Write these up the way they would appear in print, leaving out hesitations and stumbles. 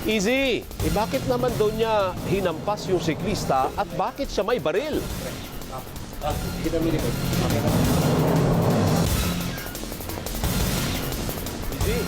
Easy, bakit naman daw niya hinampas yung siklista at bakit siya may baril? Easy.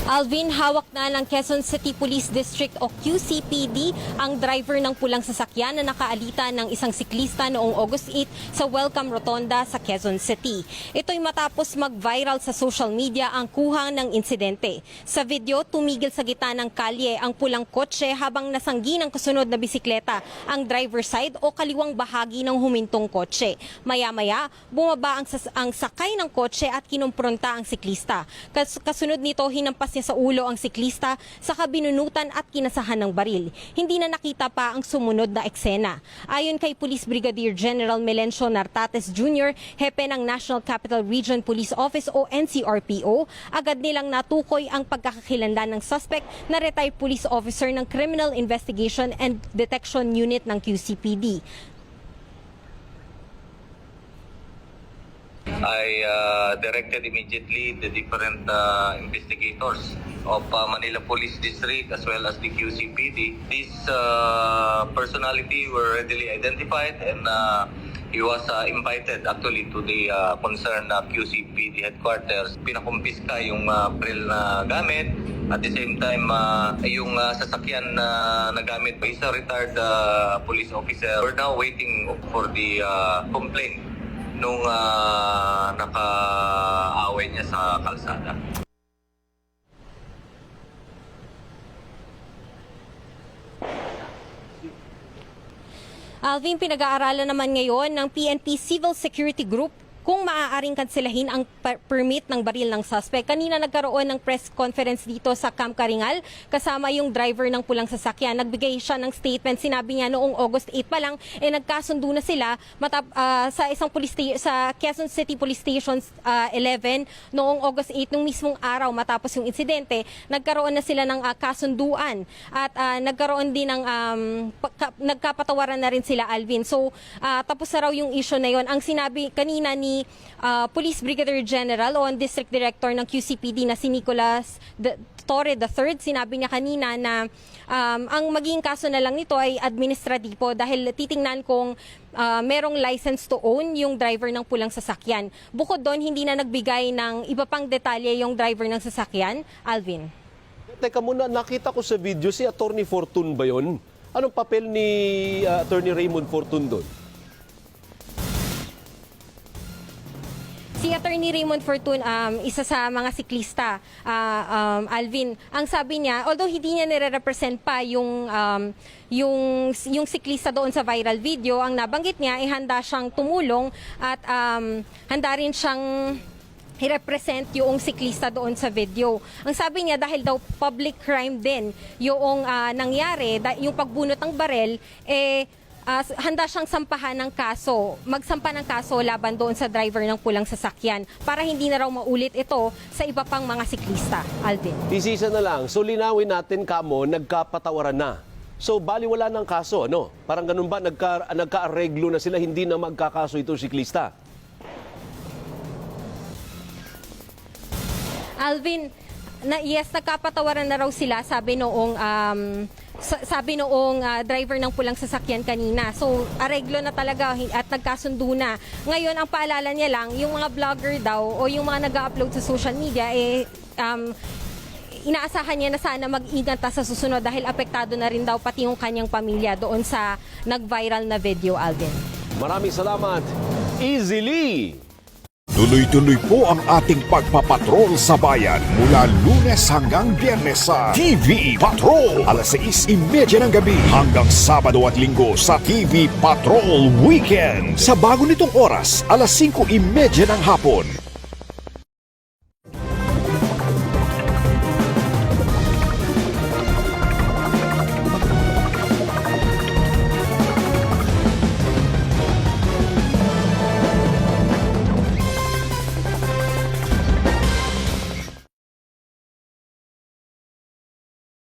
Alvin, hawak na ng Quezon City Police District o QCPD ang driver ng pulang sasakyan na nakaalita ng isang siklista noong August 8 sa Welcome Rotonda sa Quezon City. Ito'y matapos mag-viral sa social media ang kuhang ng insidente. Sa video, tumigil sa gitna ng kalye ang pulang kotse habang nasanggi ng kasunod na bisikleta ang driver side o kaliwang bahagi ng humintong kotse. Maya-maya, bumaba ang sakay ng kotse at kinumpronta ang siklista. Kasunod nito, hinampas niya sa ulo ang siklista, saka binunutan at kinasahan ng baril. Hindi na nakita pa ang sumunod na eksena. Ayon kay Police Brigadier General Melencio Nartates Jr., hepe ng National Capital Region Police Office o NCRPO, agad nilang natukoy ang pagkakakilanlan ng suspect na retired police officer ng Criminal Investigation and Detection Unit ng QCPD. I directed immediately the different investigators of Manila Police District as well as the QCPD. These personality were readily identified and he was invited actually to the concerned QCPD headquarters. Pinakumpiska yung baril na gamit. At the same time, yung sasakyan na nagamit by isa retired police officer. We're now waiting for the complaint nung nakaaway niya sa kalsada. Alvin, pinag-aaralan naman ngayon ng PNP Civil Security Group kung maaaring kanselahin ang permit ng baril ng suspect. Kanina nagkaroon ng press conference dito sa Camp Karingal kasama yung driver ng pulang sasakyan. Nagbigay siya ng statement. Sinabi niya noong August 8 pa lang, nagkasundo na sila sa isang sa Quezon City Police Station 11 noong August 8, nung mismong araw matapos yung insidente. Nagkaroon na sila ng kasunduan at nagkaroon din ng nagkapatawaran na rin sila, Alvin. So tapos na raw yung issue na yon. Ang sinabi kanina ni Police Brigadier General o ang District Director ng QCPD na si Nicolas Torre III, sinabi niya kanina na ang magiging kaso na lang nito ay administratibo dahil titingnan kung merong license to own yung driver ng pulang sasakyan. Bukod doon, hindi na nagbigay ng iba pang detalye yung driver ng sasakyan. Alvin. Teka muna, nakita ko sa video si Attorney Fortun ba yun? Anong papel ni Attorney Raymond Fortun doon? Si Attorney Raymond Fortun, isa sa mga siklista, Alvin, ang sabi niya, although hindi niya nire-represent pa yung siklista doon sa viral video, ang nabanggit niya ay handa siyang tumulong at handa rin siyang i-represent yung siklista doon sa video. Ang sabi niya, dahil daw public crime din yung nangyari, yung pagbunot ng barel, handa siyang sampahan ng kaso, magsampa ng kaso laban doon sa driver ng pulang sasakyan para hindi na raw maulit ito sa iba pang mga siklista. Alvin. Isisa na lang, so linawin natin kamo, nagkapatawaran na. So bali wala ng kaso, ano? Parang ganun ba, nagka-areglo na sila, hindi na magkakaso itong siklista? Alvin, yes, nagkapatawaran na raw sila, sabi noong driver ng pulang sasakyan kanina. So, areglo na talaga at nagkasundo na. Ngayon, ang paalala niya lang, yung mga vlogger daw o yung mga nag-upload sa social media, inaasahan niya na sana mag-ingat sa susunod dahil apektado na rin daw pati yung kanyang pamilya doon sa nag-viral na video, Alvin. Maraming salamat. Easily! Tuloy-tuloy po ang ating pagpapatrol sa bayan mula Lunes hanggang Biyernes sa TV Patrol. Alas 6:30 ng gabi hanggang Sabado at Linggo sa TV Patrol Weekend. Sa bago nitong oras, alas 5:30 ng hapon.